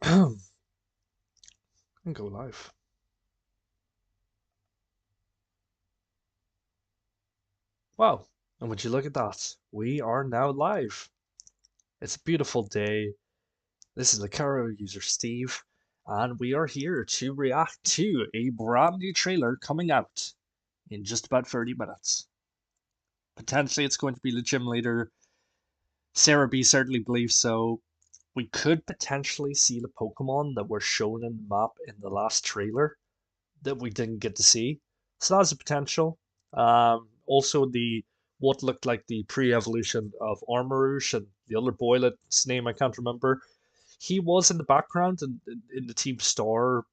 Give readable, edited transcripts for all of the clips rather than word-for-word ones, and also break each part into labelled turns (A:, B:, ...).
A: And go live. Wow, and would you look at that? We are now live. It's a beautiful day. This is LucarioUserSteve, and we are here to react to a brand new trailer coming out in just about 30 minutes. Potentially it's going to be the gym leader. Sarah B certainly believes so. We could potentially see the Pokemon that were shown in the map in the last trailer that we didn't get to see. So that's a potential. Also, the what looked like the pre-evolution of Armarouge and the other boylet's name I can't remember. He was in the background in the Team Star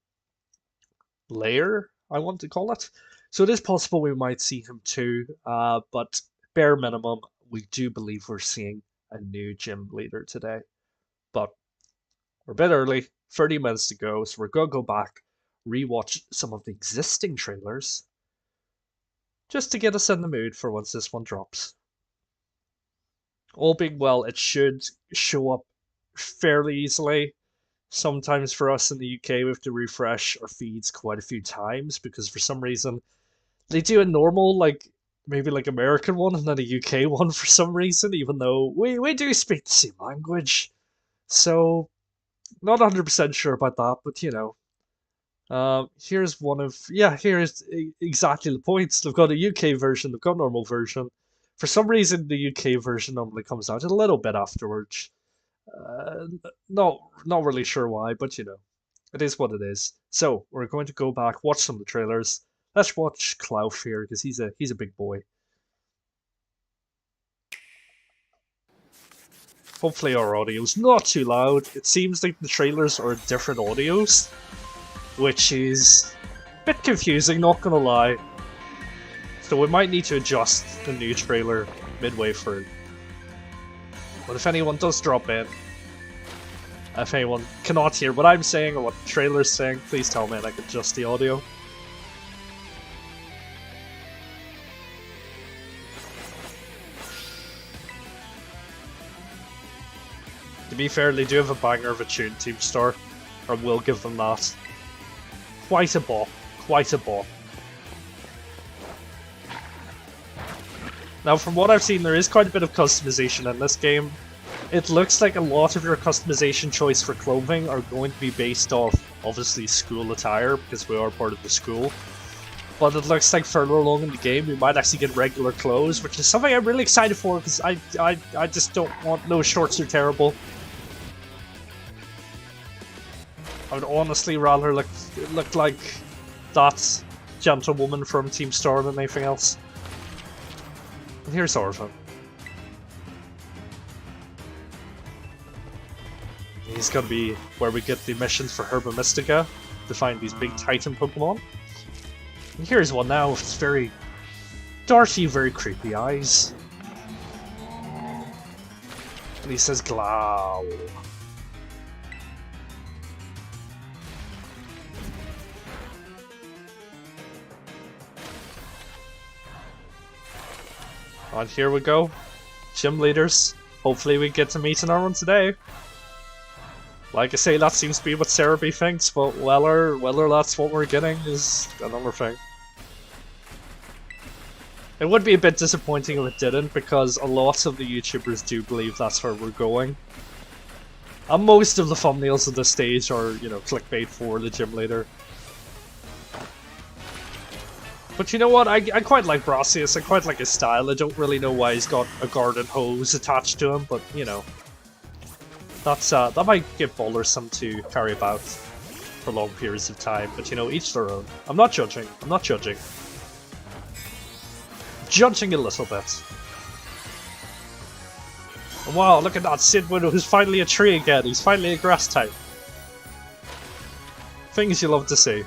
A: layer, I want to call it. So it is possible we might see him too. But bare minimum, we do believe we're seeing a new gym leader today. But we're a bit early, 30 minutes to go, so we're gonna go back, rewatch some of the existing trailers, just to get us in the mood for once this one drops. All being well, it should show up fairly easily. Sometimes for us in the UK, we have to refresh our feeds quite a few times because for some reason they do a normal, like maybe like American one and then a UK one for some reason, even though we do speak the same language. So, not 100% sure about that, but you know. Here's one of here's exactly the points. They've got a UK version, they've got a normal version. For some reason, the UK version normally comes out a little bit afterwards. Not really sure why, but you know, it is what it is. So we're going to go back, watch some of the trailers. Let's watch Klaus here because he's a big boy. Hopefully our audio's not too loud. It seems like the trailers are different audios, which is a bit confusing, not gonna lie. So we might need to adjust the new trailer midway through. But if anyone does drop in, if anyone cannot hear what I'm saying or what the trailer's saying, please tell me and I can adjust the audio. To be fair, they do have a banger of a tune, Team Star. I will give them that. Quite a bop. Quite a bop. Now, from what I've seen, there is quite a bit of customization in this game. It looks like a lot of your customization choice for clothing are going to be based off, obviously, school attire, because we are part of the school. But it looks like further along in the game, we might actually get regular clothes, which is something I'm really excited for, because I just don't want no shorts are terrible. I would honestly rather look like that gentlewoman from Team Star than anything else. And here's Orphan. He's gonna be where we get the missions for Herba Mystica to find these big Titan Pokemon. And here's one now with very darty, very creepy eyes. And he says Glow. And here we go. Gym leaders. Hopefully we get to meet another one today. Like I say, that seems to be what Sarah B thinks, but whether that's what we're getting is another thing. It would be a bit disappointing if it didn't, because a lot of the YouTubers do believe that's where we're going. And most of the thumbnails at this stage are, you know, clickbait for the gym leader. But you know what, I quite like Brassius, I quite like his style. I don't really know why he's got a garden hose attached to him, but you know. That might get bothersome to carry about for long periods of time, but you know, each their own. I'm not judging, I'm not judging. Judging a little bit. And wow, look at that, Sid Widow, who's finally a tree again, he's finally a grass type. Things you love to see.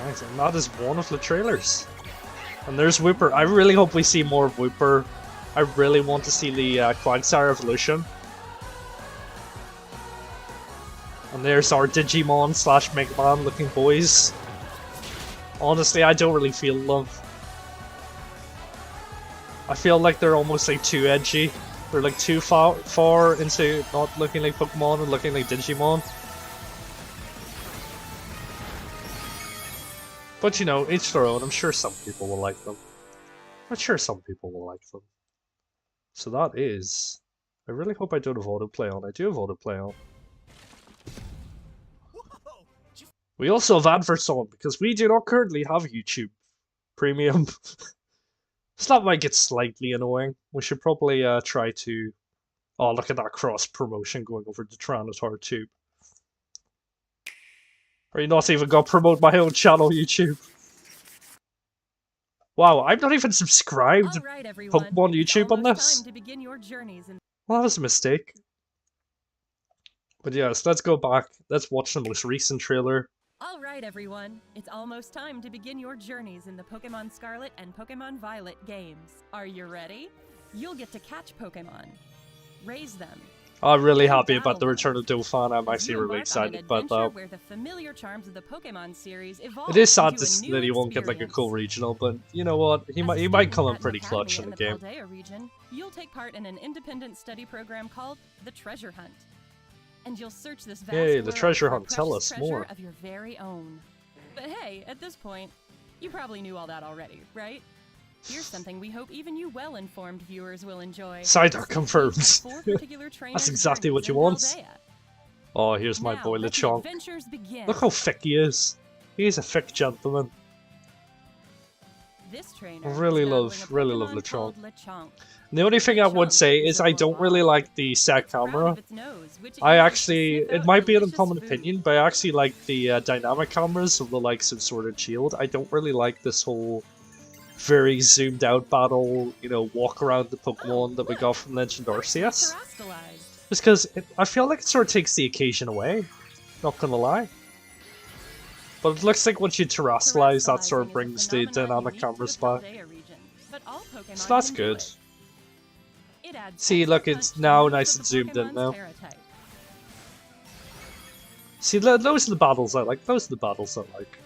A: Right, and that is one of the trailers. And there's Wooper. I really hope we see more of Wooper. I really want to see the Quagsire evolution. And there's our Digimon slash Mega Man looking boys. Honestly, I don't really feel love. I feel like they're almost like too edgy. They're like too far into not looking like Pokemon and looking like Digimon. But you know, each their own. I'm sure some people will like them. I'm sure some people will like them. So that is... I really hope I don't have autoplay on. I do have autoplay on. We also have adverts on because we do not currently have YouTube Premium. So that might get slightly annoying. We should probably try to... Oh, look at that cross-promotion going over to Tranatar Tube. Are you not even gonna promote my own channel, YouTube? Wow, I'm not even subscribed to Pokemon YouTube on this. Well, that was a mistake. But yes, let's go back. Let's watch the most recent trailer.
B: Alright everyone, it's almost time to begin your journeys in the Pokémon Scarlet and Pokémon Violet games. Are you ready? You'll get to catch Pokémon, raise them.
A: I'm really happy about the return of Dauphin. I'm actually really excited about that.
B: Where the familiar charms of the Pokemon series
A: it is sad that he won't get like a cool regional, but you know what? He might come in pretty clutch in the game.
B: Region, you'll take part in an independent study program called the Treasure Hunt. And you'll search this vast
A: Yay, the treasure hunt. Tell us more.
B: Of your very own. But hey, at this point, you probably knew all that already, right? Here's something we hope even you well-informed viewers will enjoy.
A: Psyduck confirms. That's exactly what you want. Oh, here's my boy Lechonk. Look how thick he is. He's a thick gentleman.
B: This trainer
A: I really love Lechonk. The only thing I would say is I don't really like the set camera. I actually, it might be an uncommon opinion, but I actually like the dynamic cameras of the likes of Sword and Shield. I don't really like this whole very zoomed out battle, you know, walk around the Pokemon that we got from Legend Arceus. Just because I feel like it sort of takes the occasion away, not gonna lie. But it looks like once you terrestrialize, that sort of brings the dynamic cameras back. So that's good. See, look, it's now nice and zoomed in now. See, those are the battles I like. Those are the battles I like.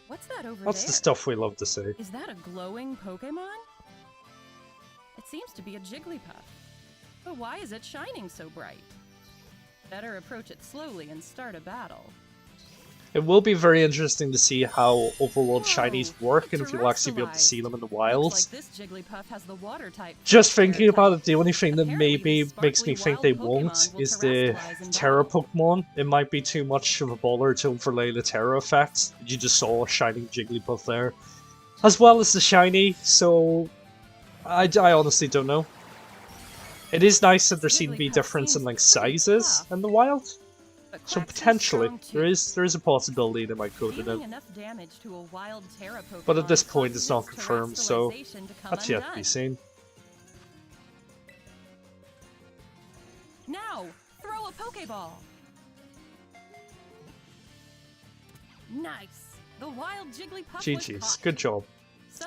B: What's that over
A: That's the stuff we love to see.
B: Is that a glowing Pokemon? It seems to be a Jigglypuff. But why is it shining so bright? Better approach it slowly and start a battle.
A: It will be very interesting to see how overworld shinies work and if you'll actually be able to see them in the wild.
B: Like this Jigglypuff has the water type.
A: Just thinking about it, the only thing that maybe makes me think they won't is the Terra Pokemon. It might be too much of a baller to overlay the Terra effect. You just saw a shining Jigglypuff there. As well as the shiny, so I honestly don't know. It is nice that there seem to be difference in like sizes in the wild. So potentially, there is a possibility they might go to them. But at this point it's not confirmed, so that's yet to be seen.
B: Now, throw a Pokeball! Nice! The wild Jigglypuff
A: GG's, good job.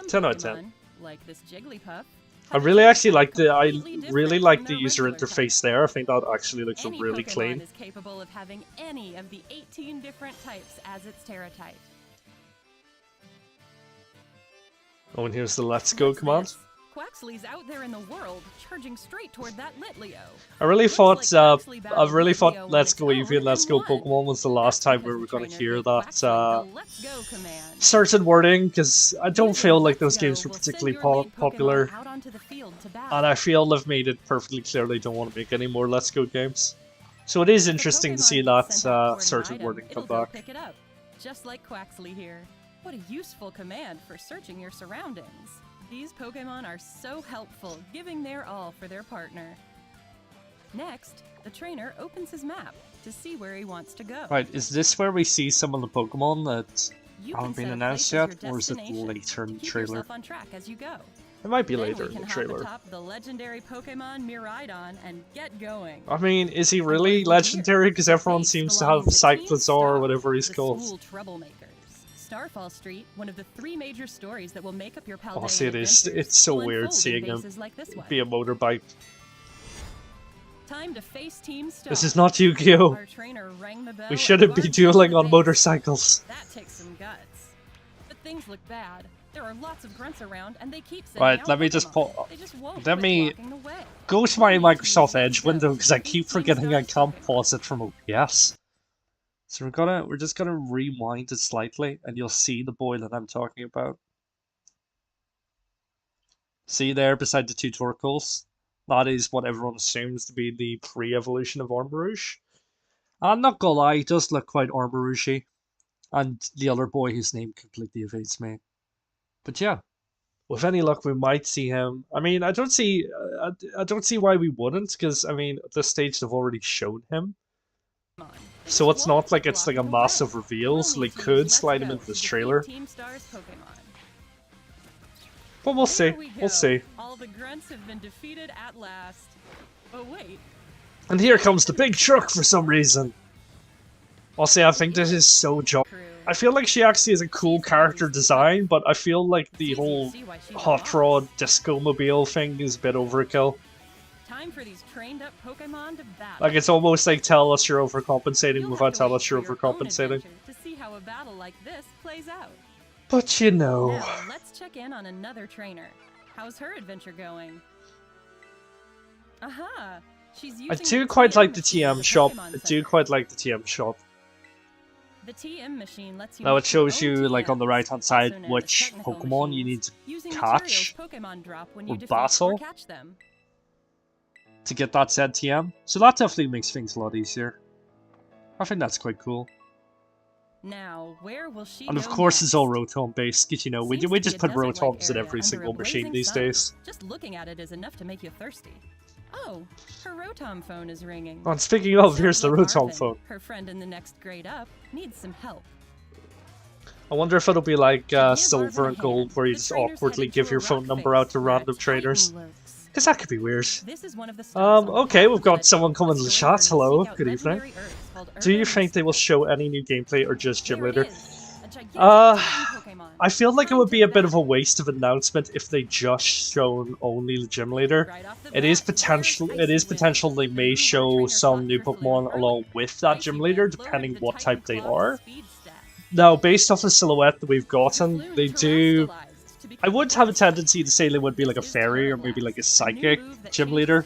A: 10 out of 10.
B: Like this Jigglypuff,
A: I really actually like the user interface there. I think that actually looks really clean.
B: Is capable of having any of the 18 different types as its Terra type.
A: Oh, and here's the Let's Go command.
B: Quaxly's out there in the world, charging straight toward that Litleo.
A: I really thought Let's Go Eevee and Let's Go Pokemon was the last time we were going to hear that certain wording, because I don't feel like those games were particularly popular. And I feel they've made it perfectly clear they don't want to make any more Let's Go games. So it is interesting to see that certain wording come back.
B: Pick it up, just like Quaxly here. What a useful command for searching your surroundings. These Pokemon are so helpful, giving their all for their partner. Next, the trainer opens his map to see where he wants to go.
A: Right, is this where we see some of the Pokemon that haven't been announced yet, or is it later in the trailer?
B: On track as you go.
A: It might be later in the trailer.
B: Atop the legendary Pokemon Miraidon and get going.
A: I mean, is he really legendary? Because everyone seems to have Cyclosaur or whatever he's called.
B: Starfall Street, one of the 3 major stories that will make up your Paldean
A: Oh, see, it's so weird seeing him be a motorbike.
B: Time to face Team Star.
A: This is not Yu-Gi-Oh! We shouldn't be dueling on motorcycles.
B: That takes some guts. But things look bad. There are lots of grunts around, and they keep sending
A: Right,
B: out
A: let me just
B: Pokemon.
A: pull.
B: They just won't
A: Let
B: quit
A: me
B: blocking the way.
A: go to my Microsoft Edge window because I keep forgetting I can't pause it from OBS. So we're just gonna rewind it slightly, and you'll see the boy that I'm talking about. See there beside the two Torkoals? That is what everyone assumes to be the pre-evolution of Armarouge. I'm not gonna lie, he does look quite Armarouge-y. And the other boy whose name completely evades me. But yeah, with any luck, we might see him. I mean, I don't see why we wouldn't, because I mean, at this stage they've already shown him. So it's not like it's like a massive reveal, so they could slide him into this trailer. But we'll see. We'll see.
B: All the grunts have been defeated at last. Oh wait.
A: And here comes the big truck for some reason. I'll say I think this is so job. I feel like she actually has a cool character design, but I feel like the whole hot rod disco mobile thing is a bit overkill.
B: Time for these trained up Pokemon to battle.
A: Like it's almost like tell us you're overcompensating without telling us you're overcompensating.
B: To see how a battle like this plays out.
A: But you know.
B: Now, let's check in on another trainer. How's her adventure going? Aha! She's using
A: I do quite like the TM shop. I do quite like the TM shop.
B: The TM machine lets you
A: now it shows you, like on the right hand side, which Pokemon you need to catch or battle to get that said TM. So that definitely makes things a lot easier. I think that's quite cool.
B: Now, where will she
A: and of course it's all Rotom based, because you know, we just put Rotoms in every single machine these days.
B: Just looking at it is enough to make you thirsty. Oh, her Rotom phone is ringing.
A: And speaking of, here's the Rotom phone.
B: Her friend in the next grade up needs some help.
A: I wonder if it'll be like Silver and Gold, where you just awkwardly give your phone number out to random trainers. Because that could be weird. Okay, we've got someone coming to the chat. Hello, good evening. Do you think they will show any new gameplay or just Gym Leader? I feel like it would be a bit of a waste of announcement if they just shown only the Gym Leader. It is potential they may show some new Pokemon along with that Gym Leader, depending what type they are. Now, based off the silhouette that we've gotten, they do... I would have a tendency to say they would be like a fairy or maybe like a psychic Gym Leader.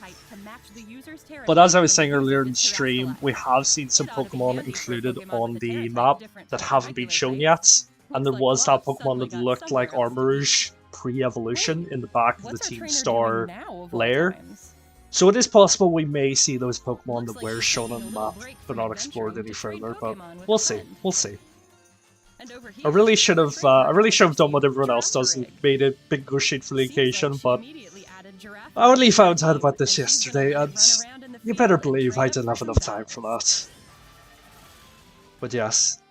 A: But as I was saying earlier in the stream, we have seen some Pokemon included on the map that haven't been shown yet. And there was that Pokemon that looked like Armarouge pre-evolution in the back of the Team Star lair. So it is possible we may see those Pokemon that were shown on the map, but not explored any further, but we'll see, we'll see. I really should have done what everyone else does and made a big go sheet for the occasion, but I only found out about this yesterday, and you better believe I didn't have enough time for that. But yes,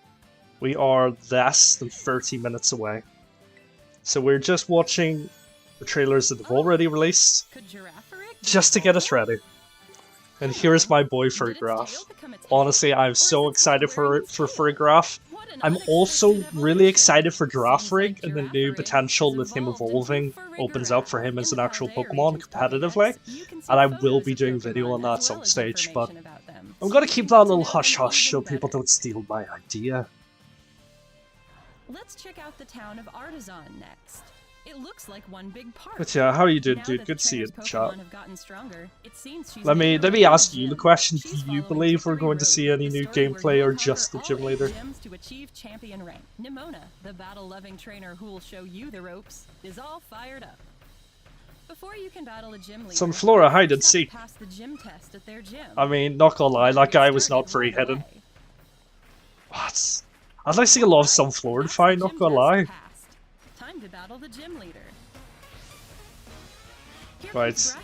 A: we are less than 30 minutes away. So we're just watching the trailers that they've already released, just to get us ready. And here's my boy Furgraph. Honestly, I'm so excited for Furgraph. I'm also really excited for Girafarig and the new potential that him evolving opens up for him as an actual Pokemon competitively. And I will be doing a video on that at some stage, but I'm gonna keep that a little hush-hush so people don't steal my idea.
B: Let's check out the town of Artisan next. It looks like one big park.
A: But yeah, how are you doing, dude? Good to see you in the chat. Let me ask you the question: do you believe we're going to see any new gameplay or just the Gym Leader?
B: To achieve champion rank. Nimona, the battle-loving trainer who will show you the ropes, is all fired up. Before you can battle a gym leader,
A: Sunflora, hide and seek.
B: pass the gym test at their gym.
A: I mean, not gonna lie, that guy was not very hidden. What? I'd like to see a lot of Sunflora fight, not gonna lie.
B: Time to battle the gym leader.
A: Right,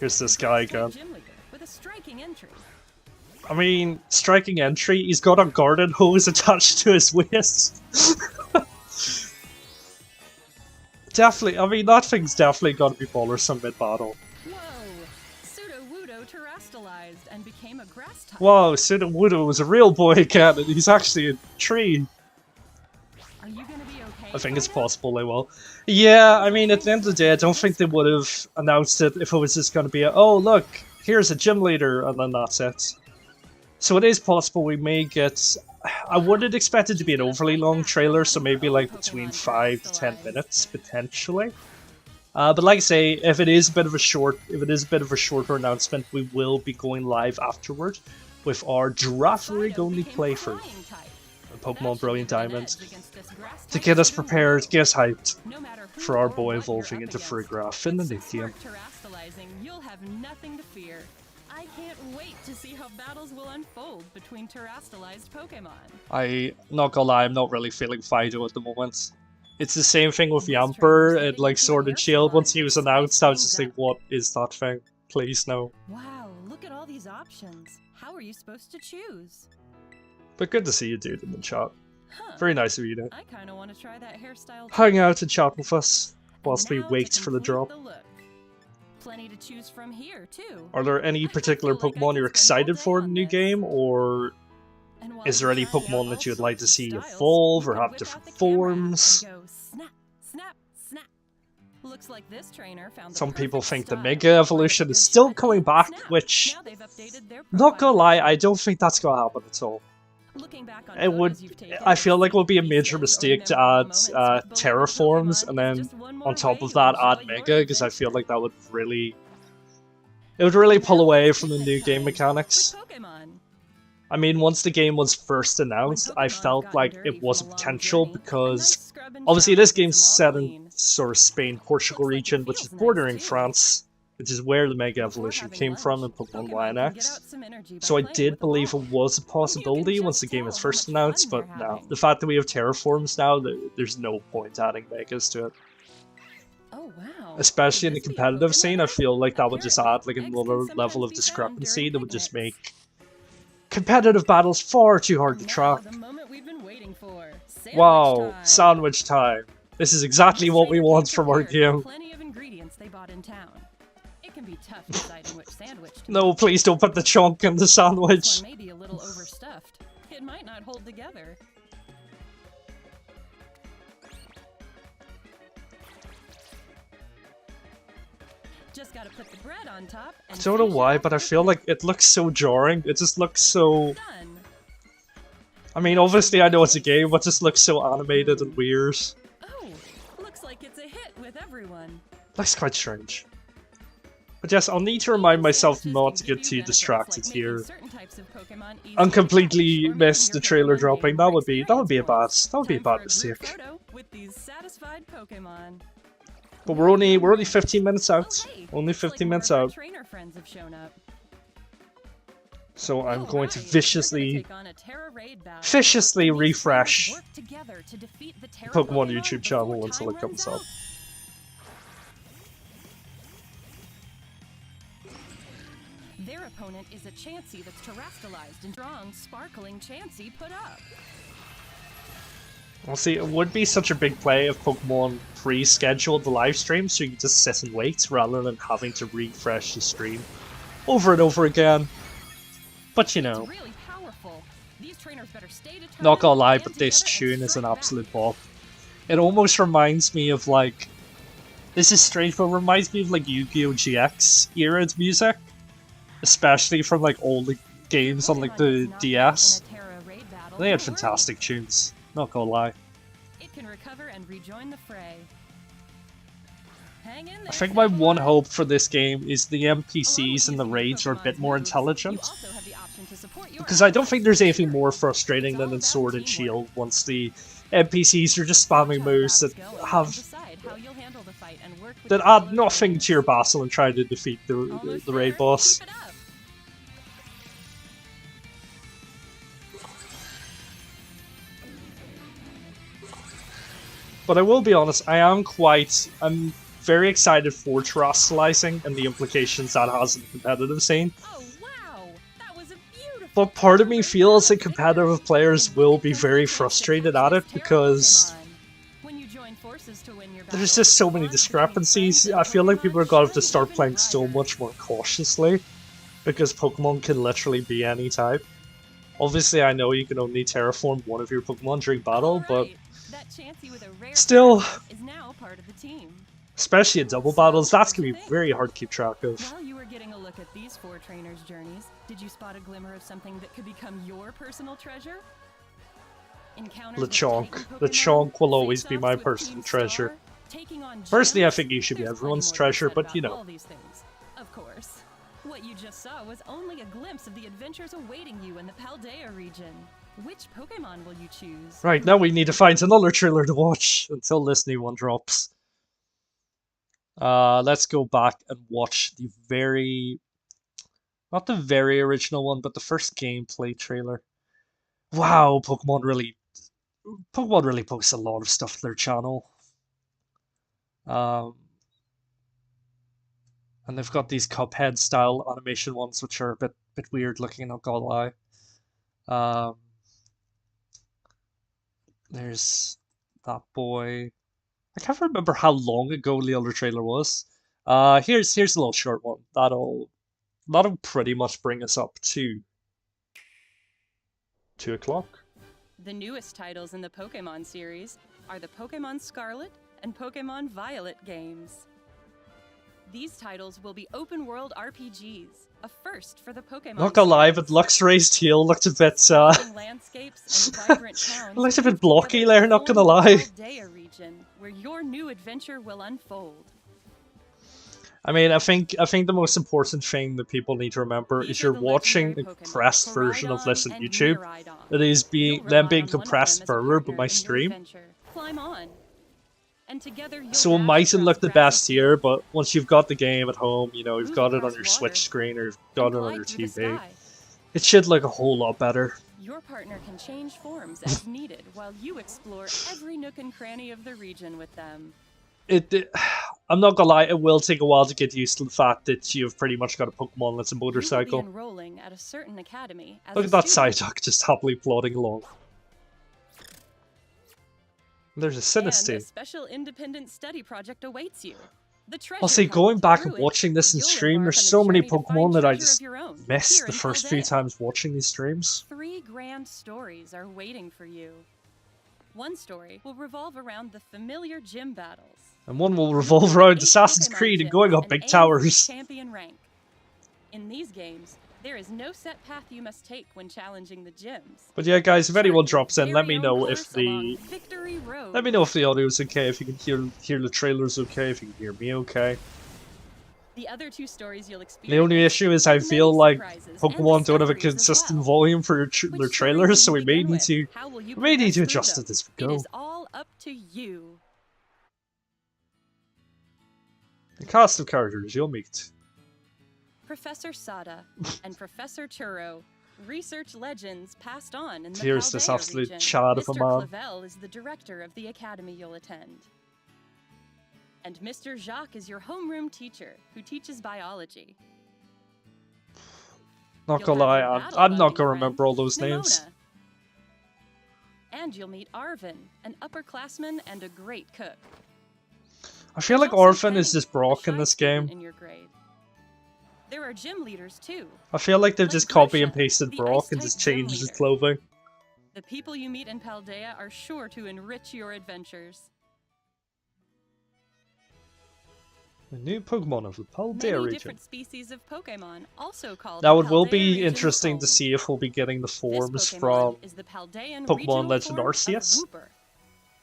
A: here's this guy again.
B: With a striking entry.
A: I mean, striking entry, he's got a garden hose attached to his waist. Definitely, I mean, that thing's definitely gotta be bothersome mid-battle.
B: Whoa! Sudowoodo terrestrialized and became a grass type.
A: Wow, Sudowoodo was a real boy again, and he's actually a tree.
B: Are you gonna be okay?
A: I think it's possible they will. Yeah, I mean, at the end of the day, I don't think they would have announced it if it was just gonna be a, oh look, here's a gym leader, and then that's it. So it is possible we may get I wouldn't expect it to be an overly long trailer, so maybe like between 5 to 10 minutes potentially. But like I say, if it is a bit of a shorter announcement, we will be going live afterward with our Giraffe Rig only playthrough of Pokemon Brilliant Diamond to get us prepared, get us hyped for our boy evolving into Farigiraf in the new game.
B: You'll have nothing to fear. I can't wait to see how battles will unfold between terastallized Pokemon.
A: Not gonna lie, I'm not really feeling Fido at the moment. It's the same thing with Yamper and like Sword and Shield. Once he was announced, I was just like, what is that thing? Please no.
B: Wow, look at all these options. How are you supposed to choose?
A: But good to see you, dude, in the chat.
B: Huh.
A: Very nice of you to
B: I kind of want to try that hairstyle.
A: hang out and chat with us whilst we wait for the drop.
B: Plenty to choose from here too.
A: Are there any particular Pokemon you're excited for in the new game, or is there any Pokemon that you'd like to see evolve or have different forms?
B: Looks like this trainer found
A: Some people think the Mega Evolution is still coming back, which, not gonna lie, I don't think that's gonna happen at all. It would, I feel like it would be a major mistake to add Terraforms and then on top of that add Mega, because I feel like that would really, it would really pull away from the new game mechanics. I mean, once the game was first announced, I felt like it was a potential because obviously this game's set in sort of Spain, Portugal region, which is bordering France, which is where the Mega Evolution came from in Pokemon Y and X. So I did believe it was a possibility once the game was first announced, but no. The fact that we have Terraforms now, there's no point adding Megas to it.
B: Oh, wow.
A: Especially in the competitive scene, I feel like that would just add like another level of discrepancy that would just make competitive battles far too hard to track. Wow, sandwich time. This is exactly what we want from our game.
B: Plenty of ingredients they bought in town. It can be tough deciding which sandwich to
A: No, please don't put the chunk in the sandwich.
B: This one may be a little overstuffed. It might not hold together. Just gotta put the bread on top.
A: I don't know why, but I feel like it looks so jarring. It just looks so... I mean, obviously I know it's a game, but it just looks so animated and weird.
B: Oh, looks like it's a hit with everyone.
A: Looks quite strange. But yes, I'll need to remind myself not to get too distracted here and completely miss the trailer dropping. That would be a bad mistake. But we're only 15 minutes out. Only 15 minutes out. So I'm going to viciously refresh the Pokemon YouTube channel until it comes up.
B: Their opponent is a Chansey that's terastallized and strong, sparkling Chansey put up.
A: Well, see, it would be such a big play if Pokemon pre-scheduled the live stream, so you could just sit and wait rather than having to refresh the stream over and over again. But you know, not gonna lie, but this tune is an absolute bop. It almost reminds me of like, this is strange, but it reminds me of like Yu-Gi-Oh! GX era music, especially from like old games on like the DS. They had fantastic tunes. Not gonna lie.
B: It can recover and rejoin the fray. Hang in there.
A: I think my one hope for this game is the NPCs and the raids are a bit more intelligent. Because I don't think there's anything more frustrating than in Sword and Shield once the NPCs are just spamming moves that add nothing to your battle and try to defeat the raid boss. But I will be honest, I'm very excited for terastallizing and the implications that has in the competitive scene.
B: Oh, wow. That was a beautiful.
A: But part of me feels like competitive players will be very frustrated at it because there's just so many discrepancies. I feel like people are going to have to start playing so much more cautiously because Pokemon can literally be any type. Obviously, I know you can only terraform one of your Pokemon during battle, but still, especially in double battles, that's going to be very hard to keep track of.
B: While you were getting a look at these 4 trainers' journeys, did you spot a glimmer of something that could become your personal treasure? Encounter the
A: Lechonk.
B: Titan Pokemon,
A: Lechonk will always be
B: face-offs
A: my
B: with
A: personal
B: Team
A: treasure.
B: Star, taking on
A: Personally, I
B: gyms.
A: think he should be
B: There's
A: everyone's
B: plenty more to be
A: treasure,
B: said
A: but
B: about
A: you know.
B: all these things. Of course. What you just saw was only a glimpse of the adventures awaiting you in the Paldea region. Which Pokemon will you choose?
A: Right, now we need to find another trailer to watch until this new one drops. Let's go back and watch the not the very original one, but the first gameplay trailer. Wow, Pokemon really posts a lot of stuff to their channel. Um, and they've got these Cuphead style animation ones, which are a bit weird looking, not gonna lie. Um, there's that boy. I can't remember how long ago the other trailer was. Here's a little short one. That'll pretty much bring us up to 2 o'clock.
B: The newest titles in the Pokemon series are the Pokémon Scarlet and Pokémon Violet games. These titles will be open-world RPGs, a first for the Pokemon
A: Not gonna lie, but
B: series.
A: Luxray's tail looked a bit
B: Sprawling landscapes and vibrant towns
A: it looked a bit
B: weave
A: blocky
B: together
A: there,
B: to
A: not gonna
B: form the
A: lie.
B: Paldea region, where your new adventure will unfold.
A: I mean, I think the most important thing that people need to remember
B: These
A: is
B: are
A: you're
B: the
A: watching
B: legendary
A: a
B: Pokemon,
A: compressed version of this on
B: Koraidon and
A: YouTube.
B: Miraidon.
A: It is
B: You'll
A: them
B: rely
A: being
B: on one of
A: compressed
B: them as a
A: further, but
B: partner
A: my
B: in your
A: stream.
B: adventure. Climb on. And together you'll
A: So it
B: dash
A: mightn't look
B: across
A: the
B: grassy
A: best here,
B: fields,
A: but once you've got the game at home, you know, you've
B: move
A: got it on
B: across
A: your
B: water,
A: Switch screen or you've
B: and
A: got it on
B: glide
A: your
B: through the
A: TV,
B: sky.
A: it should look a whole lot better.
B: Your partner can change forms as needed while you explore every nook and cranny of the region with them.
A: I'm not gonna lie, it will take a while to get used to the fact that you've pretty much got a Pokemon that's a
B: You will be
A: motorcycle.
B: enrolling at a certain academy as
A: Look
B: a
A: at that
B: student,
A: Psyduck just happily plodding along. There's a
B: and a
A: Sinistee.
B: special independent study project awaits you. The treasure
A: I'll say,
B: hunt.
A: going back and
B: Through it,
A: watching this in
B: you'll
A: stream,
B: embark
A: there's
B: on a
A: so many
B: journey to find
A: Pokemon that I
B: treasure
A: just
B: of your own,
A: missed
B: here
A: the
B: in
A: first few
B: Paldea.
A: times watching these streams.
B: 3 grand stories are waiting for you. One story will revolve around the familiar gym battles.
A: And one will
B: You'll
A: revolve
B: visit
A: around
B: 8
A: Assassin's
B: Pokemon
A: Creed and
B: gyms
A: going up
B: and
A: big
B: aim for the
A: towers.
B: champion rank. In these games, there is no set path you must take when challenging the gyms.
A: But yeah, guys, if
B: Chart
A: anyone
B: your
A: drops in, let
B: very
A: me
B: own
A: know if
B: course along
A: the
B: Victory Road.
A: let me know if the audio's okay, if you can hear the trailers okay, if you can hear me okay.
B: The other 2 stories you'll experience.
A: The only issue is I
B: have
A: feel
B: many
A: like
B: surprises and
A: Pokemon don't have a
B: discoveries as
A: consistent
B: well.
A: volume for
B: Which
A: their
B: story will
A: trailers, so
B: you
A: we may
B: begin
A: need
B: with?
A: to
B: How will you
A: we may need
B: progress
A: to
B: through
A: adjust
B: them?
A: it as we
B: It
A: go.
B: is all up to you.
A: The cast of characters you'll meet.
B: Professor Sada and Professor Churro, research legends passed on in the
A: Here's this
B: Paldea
A: absolute
B: region.
A: chad of a
B: Mr.
A: man.
B: Clavel is the director of the academy you'll attend. And Mr. Jacques is your homeroom teacher, who teaches biology.
A: Not
B: You'll
A: gonna
B: have
A: lie,
B: your
A: I'm
B: battle
A: not
B: buddy
A: gonna
B: friend,
A: remember all those names.
B: Nimona. And you'll meet Arvin, an upperclassman and a great cook.
A: I feel like
B: There's also
A: Orphan is
B: Penny,
A: just Brock
B: a
A: in
B: shy
A: this
B: student
A: game.
B: in your grade. There are gym leaders too.
A: I feel like they've
B: Like
A: just copy and
B: Grisha,
A: pasted
B: the
A: Brock and
B: ice-type
A: just
B: gym
A: changed his
B: leader.
A: clothing.
B: The people you meet in Paldea are sure to enrich your adventures.
A: The new Pokemon of the Paldea
B: Many
A: region.
B: different species of Pokemon, also called
A: Now
B: the
A: it will
B: Paldea
A: be
B: region
A: interesting to
B: home.
A: see if we'll be getting the
B: This
A: forms
B: Pokemon
A: from
B: is the Paldean
A: Pokemon
B: regional
A: Legend
B: form of
A: Arceus.
B: Wooper.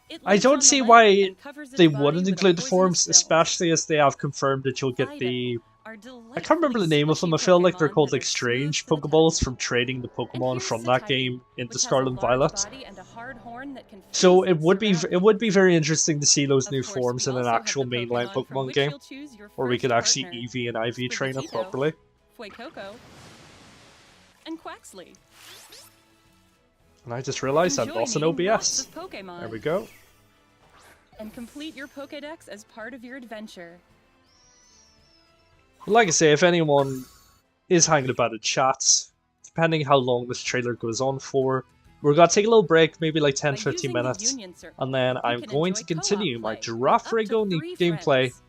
B: It
A: I
B: lives
A: don't
B: on the
A: see
B: land
A: why
B: and covers its
A: they
B: body
A: wouldn't
B: with a
A: include the
B: poisonous
A: forms,
B: film.
A: especially as they have confirmed that you'll get
B: Fido,
A: the...
B: our
A: I can't remember the
B: delightfully
A: name of them, I
B: squishy
A: feel like they're
B: Pokemon
A: called
B: that
A: like
B: are
A: strange
B: smooth to the
A: Pokeballs
B: touch.
A: from trading the
B: And
A: Pokemon
B: here's
A: from that
B: Satitan,
A: game into
B: which has a
A: Scarlet and
B: large
A: Violet.
B: body and a hard horn that can
A: So
B: freeze
A: it
B: its
A: would be
B: surroundings.
A: very interesting to see those
B: Of
A: new
B: course,
A: forms
B: we
A: in an
B: also have
A: actual
B: the
A: mainline
B: Pokemon from
A: Pokemon
B: which
A: game,
B: you'll choose your
A: where we
B: first
A: could actually
B: partner.
A: EV and IV train it
B: Sprigatito,
A: properly.
B: Fuecoco, and Quaxley.
A: And I just realized I've
B: Enjoy
A: lost an
B: meeting
A: OBS.
B: lots of Pokemon.
A: There we go.
B: And complete your Pokédex as part of your adventure.
A: Like I say, if anyone is hanging about in chat, depending how long this trailer goes on for, we're going to take a little break, maybe like 10-15
B: By using the
A: minutes,
B: Union Circle,
A: and then
B: you
A: I'm
B: can
A: going
B: enjoy
A: to continue
B: co-op
A: my
B: play
A: Giraffe
B: with up to
A: Rigoni
B: 3
A: gameplay
B: friends.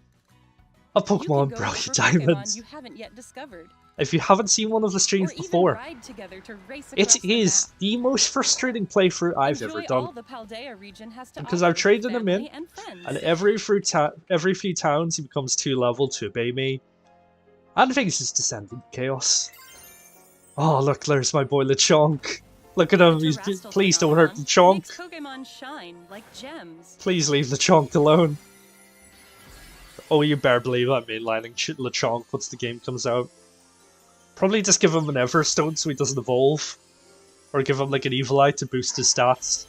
A: of
B: You can
A: Pokemon
B: go
A: Brilliant
B: look for Pokemon
A: Diamonds.
B: you haven't yet discovered,
A: If you haven't seen one of the
B: or
A: streams
B: even
A: before,
B: ride together to race
A: it
B: across the
A: is
B: map.
A: the most frustrating playthrough I've
B: Enjoy
A: ever done.
B: all the Paldea region has to
A: Because
B: offer
A: I've
B: with
A: traded him
B: family
A: in,
B: and friends.
A: and every few towns he becomes too level to obey me, and things just descend into chaos. Oh look, there's my boy Lechonk. Look at him. He's
B: Terrestrial
A: please don't hurt the
B: phenomenon
A: chunk.
B: makes Pokemon shine like gems.
A: Please leave the chunk alone. Oh, you better believe I'm mainlining Lechonk once the game comes out. Probably just give him an Everstone so he doesn't evolve. Or give him like an Evil Eye to boost his stats.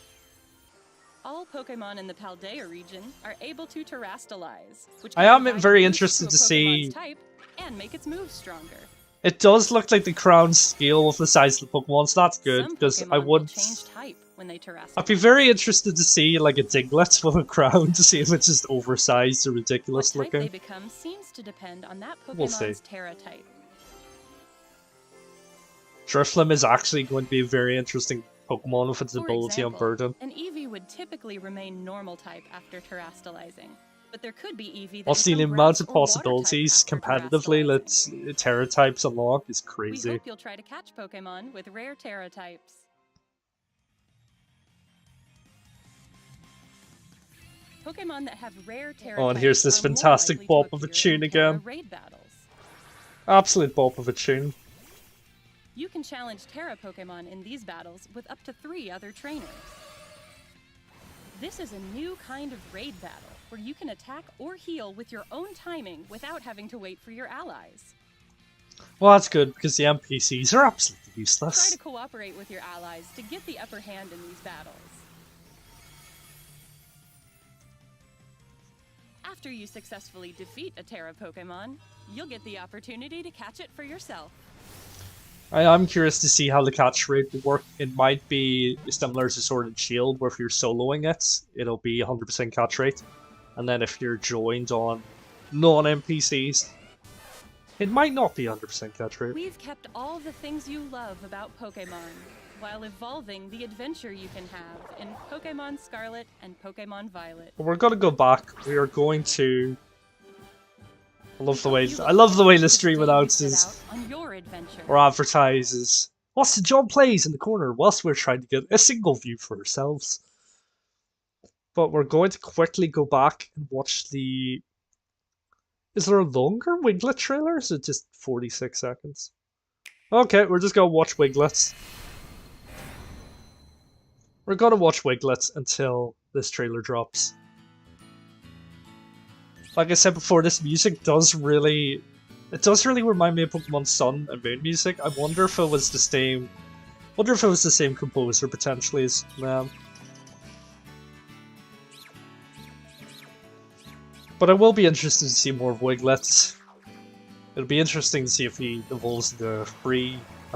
B: All Pokemon in the Paldea region are able to terrastalize, which
A: I
B: can
A: am
B: provide
A: very
B: a boost
A: interested to
B: a Pokemon's
A: see...
B: type and make its moves stronger.
A: It does look like the crown scale of the size of the Pokemon, so that's good,
B: Some
A: because I
B: Pokemon will
A: would...
B: change type when they terrastalize.
A: I'd be very interested to see like a Diglett with a crown to see if it's just oversized or ridiculous
B: what type
A: looking.
B: they become seems to depend on that
A: We'll see.
B: Pokemon's Terra type.
A: Drifloon is actually going to be a very interesting Pokemon with its
B: For
A: ability on
B: example,
A: Burden.
B: an Eevee would typically remain normal type after terrastalizing, but there could be Eevee that
A: Also, the
B: become
A: amount
B: grass
A: of
B: or water type
A: possibilities
B: after
A: competitively
B: terrastalizing.
A: that Terra types unlock is
B: We
A: crazy.
B: hope you'll try to catch Pokemon with rare Terra types. Pokemon that have rare Terra
A: Oh, and
B: types
A: here's this
B: are more
A: fantastic
B: likely to
A: bop of a
B: appear
A: tune
B: in Terra
A: again.
B: raid battles.
A: Absolute bop of a tune.
B: You can challenge Terra Pokemon in these battles with up to 3 other trainers. This is a new kind of raid battle, where you can attack or heal with your own timing without having to wait for your allies.
A: Well, that's good, because the NPCs are absolutely
B: Try
A: useless.
B: to cooperate with your allies to get the upper hand in these battles. After you successfully defeat a Terra Pokemon, you'll get the opportunity to catch it for yourself.
A: I'm curious to see how the catch rate will work. It might be similar to Sword and Shield, where if you're soloing it, it'll be 100% catch rate. And then if you're joined on non-NPCs, it might not be 100% catch rate.
B: We've kept all the things you love about Pokemon, while evolving the adventure you can have in Pokémon Scarlet and Pokémon Violet.
A: But we're gonna go back. We are going to... I love the way the stream announces
B: on your adventure.
A: or advertises. Austin John plays in the corner whilst we're trying to get a single view for ourselves. But we're going to quickly go back and watch the... Is there a longer Wiglet trailer? Or is it just 46 seconds? Okay, we're just gonna watch Wiglets. We're gonna watch Wiglets until this trailer drops. Like I said before, this music does really... It does really remind me of Pokemon Sun and Moon music. I wonder if it was the same... composer, potentially, as... But I will be interested to see more of Wiglets. It'll be interesting to see if he evolves into a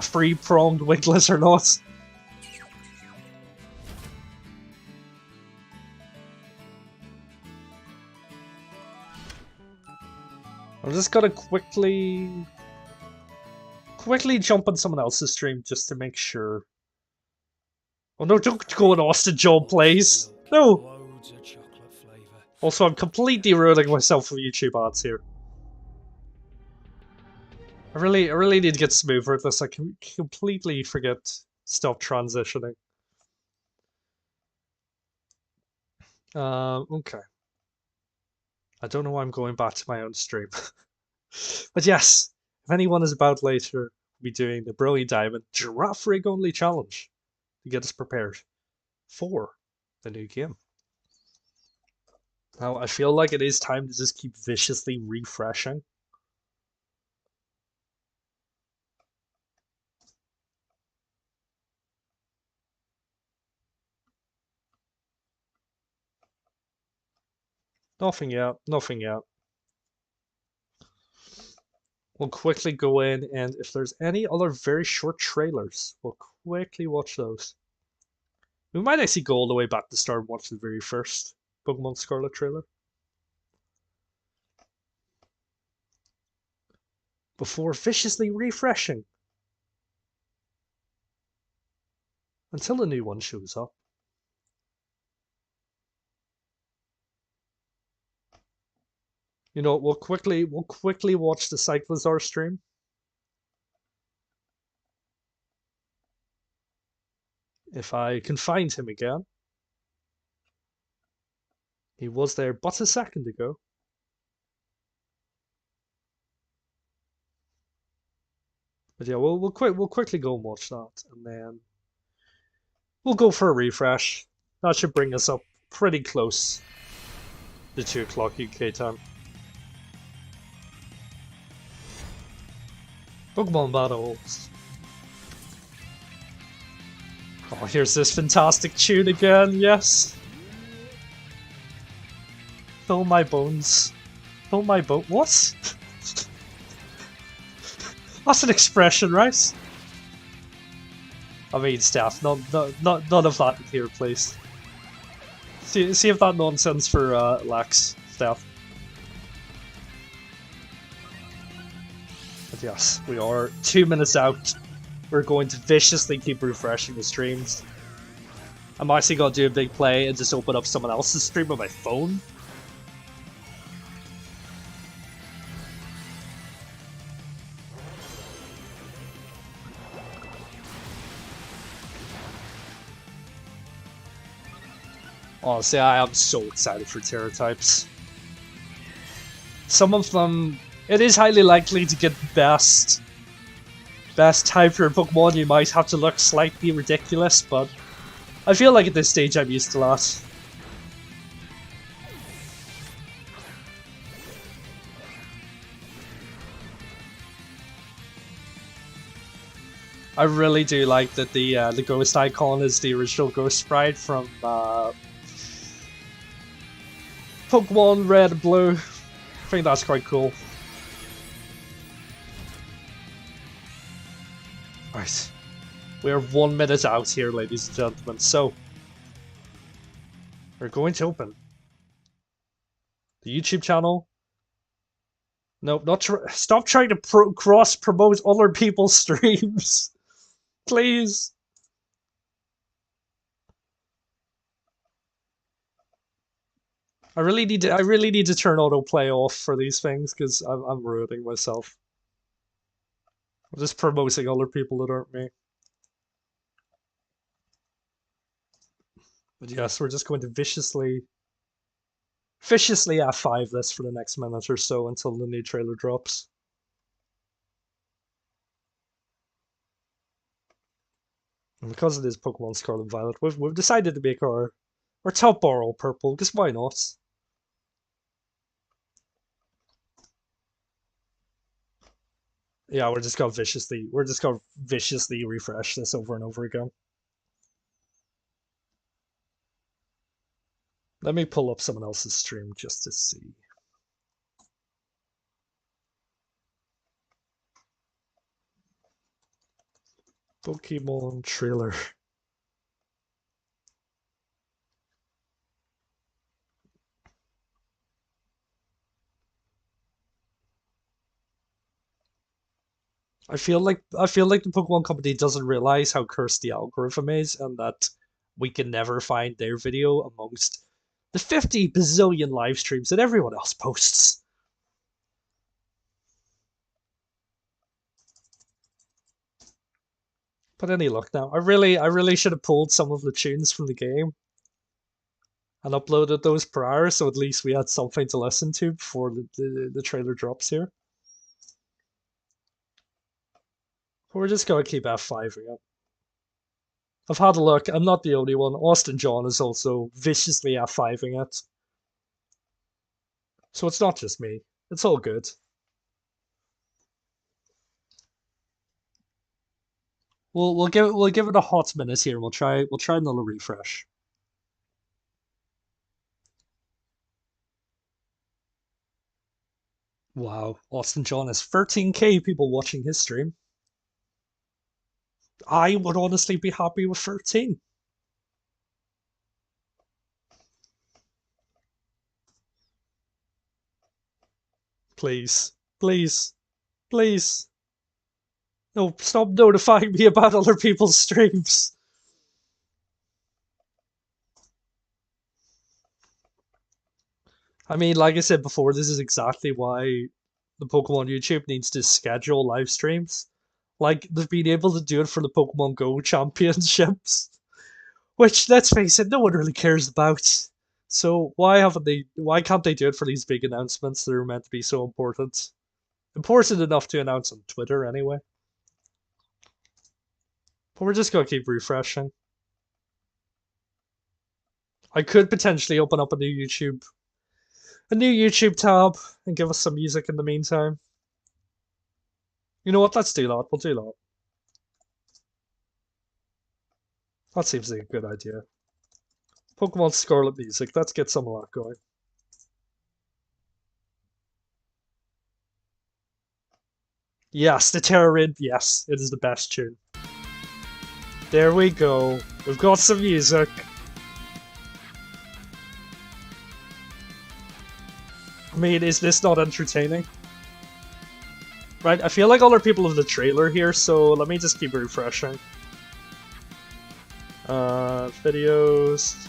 A: free-pronged Wiglet or not. I'm just gonna quickly jump on someone else's stream just to make sure. Oh no, don't go on Austin John Plays! No! Also, I'm completely ruining myself with YouTube ads here. I really need to get smoother at this. I can completely forget to stop transitioning. Okay. I don't know why I'm going back to my own stream. But yes, if anyone is about later, we'll be doing the Brilliant Diamond Giraffe Rig Only Challenge to get us prepared for the new game. Now, I feel like it is time to just keep viciously refreshing. Nothing yet, nothing yet. We'll quickly go in, and if there's any other very short trailers, we'll quickly watch those. We might actually go all the way back to start and watch the very first Pokemon Scarlet trailer. Before viciously refreshing. Until a new one shows up. You know, we'll quickly watch the Cyclizar stream. If I can find him again. He was there but a second ago. But yeah, we'll quickly go and watch that, and then We'll go for a refresh. That should bring us up pretty close to 2 o'clock UK time. Pokemon battles. Oh, here's this fantastic tune again, yes. Fill my bones. Fill my boat. What? That's an expression, right? I mean, Steph, none of that here, please. See if that nonsense for lacks, Steph. But yes, we are 2 minutes out. We're going to viciously keep refreshing the streams. I'm actually going to do a big play and just open up someone else's stream on my phone. Honestly, I am so excited for Terra types. Some of them, it is highly likely to get best type for Pokemon. You might have to look slightly ridiculous, but I feel like at this stage I'm used to that. I really do like that the ghost icon is the original ghost sprite from Pokemon Red and Blue. I think that's quite cool. Right. We're 1 minute out here, ladies and gentlemen, so we're going to open the YouTube channel. No, stop trying to cross-promote other people's streams. Please. I really need to turn autoplay off for these things because I'm ruining myself. I'm just promoting other people that aren't me. But yes, we're just going to viciously F5 this for the next minute or so until the new trailer drops. And because it is Pokemon Scarlet and Violet, we've decided to make our top bar all purple, because why not? Yeah, we're just gonna viciously refresh this over and over again. Let me pull up someone else's stream just to see. Pokemon trailer. I feel like the Pokemon company doesn't realize how cursed the algorithm is, and that we can never find their video amongst the 50 bazillion live streams that everyone else posts. But any luck now? I really should have pulled some of the tunes from the game and uploaded those prior, so at least we had something to listen to before the trailer drops here. We're just gonna keep F5ing it. I've had a look. I'm not the only one. Austin John is also viciously F5ing it. So it's not just me. It's all good. We'll give it a hot minute here. We'll try another refresh. Wow, Austin John has 13k people watching his stream. I would honestly be happy with 13. Please, please, please. No, stop notifying me about other people's streams. I mean, like I said before, this is exactly why the Pokemon YouTube needs to schedule live streams. Like, they've been able to do it for the Pokemon Go championships. Which, let's face it, no one really cares about. So why can't they do it for these big announcements that are meant to be so important? Important enough to announce on Twitter anyway. But we're just gonna keep refreshing. I could potentially open up a new YouTube tab and give us some music in the meantime. You know what? Let's do that. We'll do that. That seems like a good idea. Pokemon Scarlet music. Let's get some of that going. Yes, the Terrorid. Yes, it is the best tune. There we go. We've got some music. I mean, is this not entertaining? Right, I feel like other people have the trailer here, so let me just keep refreshing. Videos.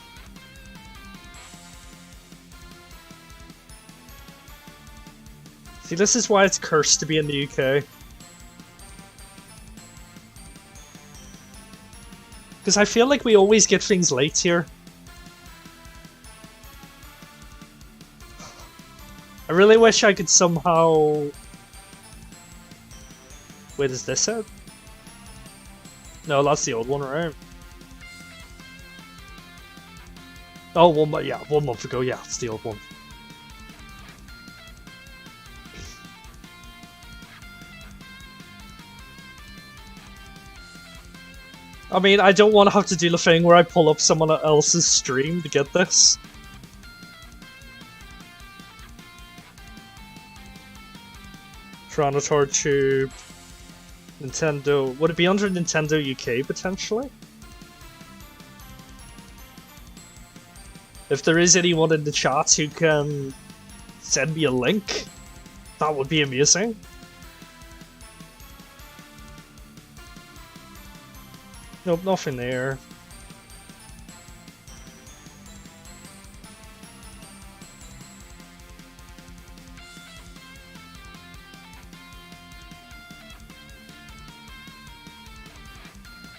A: See, this is why it's cursed to be in the UK. Because I feel like we always get things late here. I really wish I could somehow... Wait, is this it? No, that's the old one, right? Oh, 1 month, yeah, 1 month ago, yeah, it's the old one. I mean, I don't want to have to do the thing where I pull up someone else's stream to get this. Tyrannosaur Tube. Nintendo. Would it be under Nintendo UK potentially? If there is anyone in the chat who can send me a link, that would be amazing. Nope, nothing there.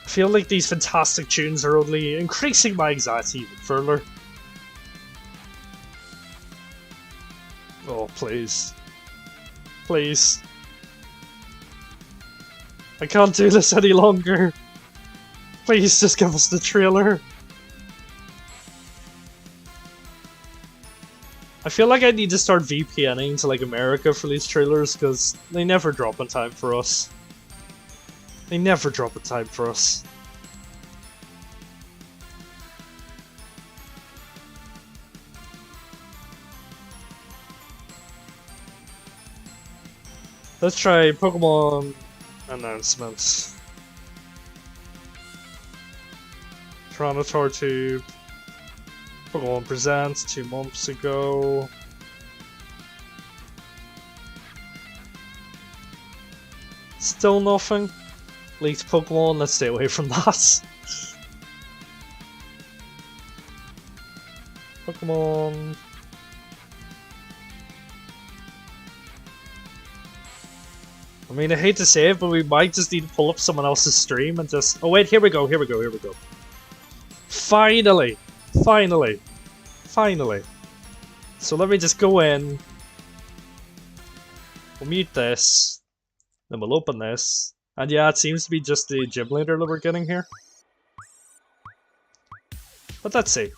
A: I feel like these fantastic tunes are only increasing my anxiety even further. Oh, please. Please. I can't do this any longer. Please just give us the trailer. I feel like I need to start VPNing to like America for these trailers because they never drop in time for us. They never drop in time for us. Let's try Pokemon announcements. Tyrannosaur Tube. Pokemon Presents 2 months ago. Still nothing. Leaked Pokemon, let's stay away from that. Pokemon. I mean, I hate to say it, but we might just need to pull up someone else's stream and just... Oh wait, here we go. Finally! Finally! Finally! So let me just go in. We'll mute this. Then we'll open this. And yeah, it seems to be just the gym leader that we're getting here. But let's see.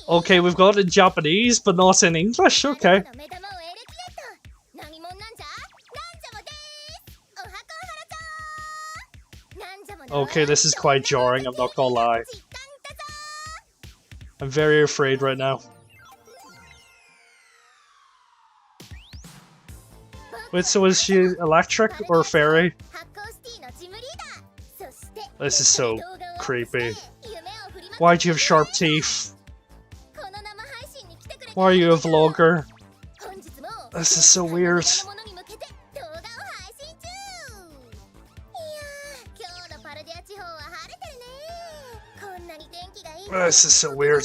A: Okay, we've got it in Japanese, but not in English. Okay. Okay, this is quite jarring, I'm not gonna lie. I'm very afraid right now. Wait, so is she electric or fairy? This is so creepy. Why do you have sharp teeth? Why are you a vlogger? This is so weird. This is so weird.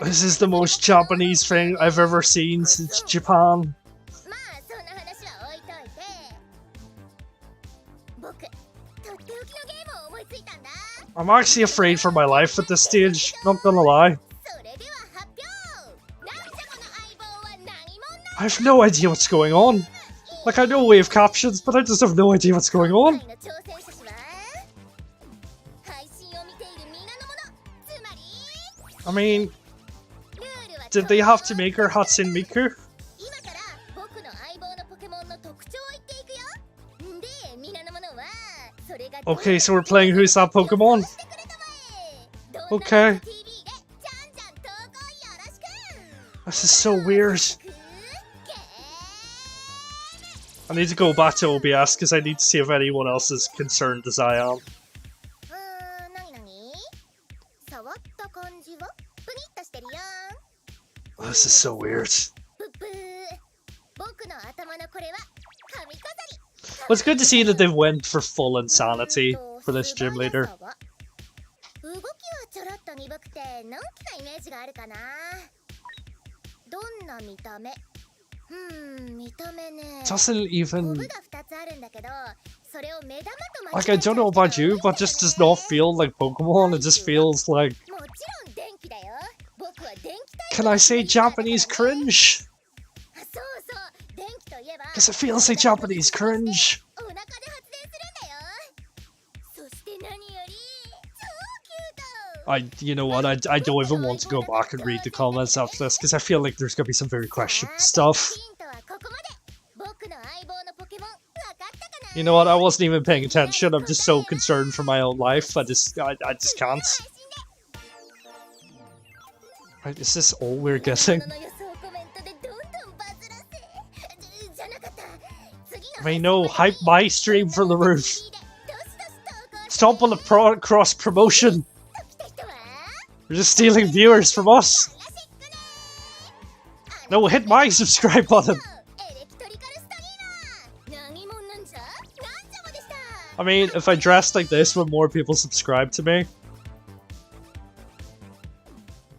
A: This is the most Japanese thing I've ever seen since Japan. I'm actually afraid for my life at this stage, not gonna lie. I have no idea what's going on. Like, I know we have captions, but I just have no idea what's going on. I mean, did they have to make her Hatsune Miku? Okay, so we're playing Who's That Pokemon? Okay. This is so weird. I need to go back to OBS because I need to see if anyone else is concerned as I am. Oh, this is so weird. Well, it's good to see that they've went for full insanity for this gym leader. Doesn't even... Like, I don't know about you, but just does not feel like Pokemon. It just feels like... Can I say Japanese cringe? Because it feels like Japanese cringe. You know what, I don't even want to go back and read the comments after this, because I feel like there's going to be some very questionable stuff. You know what, I wasn't even paying attention, I'm just so concerned for my own life, I just can't. Right, is this all we're getting? I mean, no, hype my stream for the roof. Stop on the cross promotion. You're just stealing viewers from us. No, hit my subscribe button. I mean, if I dressed like this, would more people subscribe to me?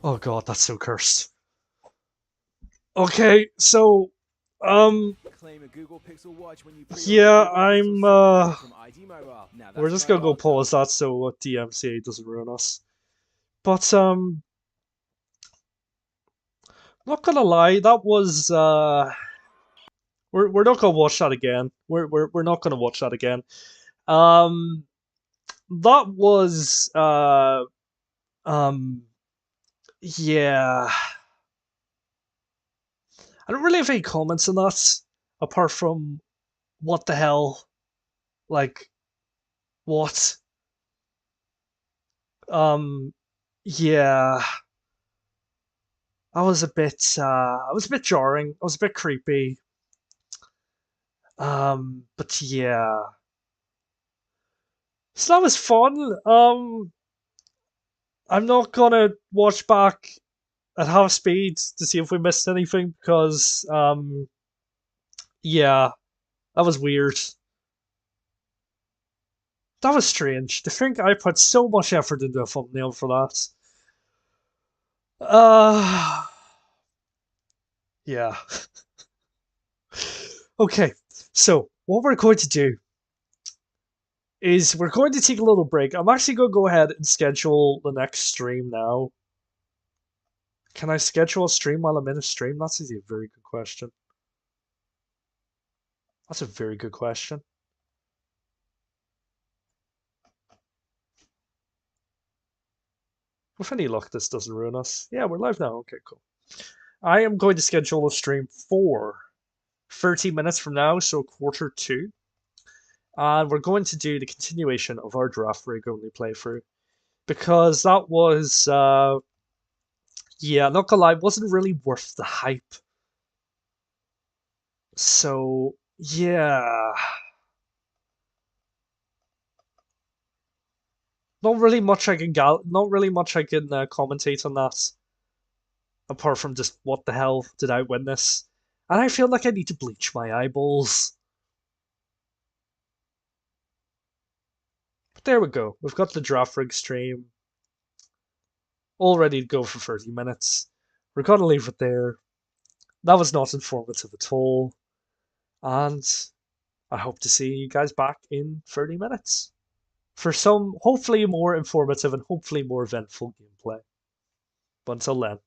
A: Oh god, that's so cursed. Okay, so, yeah, we're just gonna go pause that so DMCA doesn't ruin us. But, not gonna lie, that was, we're not gonna watch that again. We're not gonna watch that again. That was, yeah. I don't really have any comments on that, apart from, what the hell? Like, what? Yeah. I was a bit jarring. I was a bit creepy. But yeah. So that was fun. I'm not gonna watch back at half speed to see if we missed anything because, yeah, that was weird. That was strange. To think I put so much effort into a thumbnail for that. Yeah. Okay, so what we're going to do is we're going to take a little break. I'm actually going to go ahead and schedule the next stream now. Can I schedule a stream while I'm in a stream? That's a very good question. That's a very good question. With any luck, this doesn't ruin us. Yeah, we're live now. Okay, cool. I am going to schedule a stream for 30 minutes from now, so 1:45. And we're going to do the continuation of our draft rig only playthrough. Because that was, yeah, not gonna lie, wasn't really worth the hype. So, yeah. Not really much I can commentate on that. Apart from just, what the hell did I win this? And I feel like I need to bleach my eyeballs. But there we go. We've got the draft rig stream. All ready to go for 30 minutes. We're gonna leave it there. That was not informative at all. And I hope to see you guys back in 30 minutes. For some, hopefully more informative and hopefully more eventful gameplay. But until then.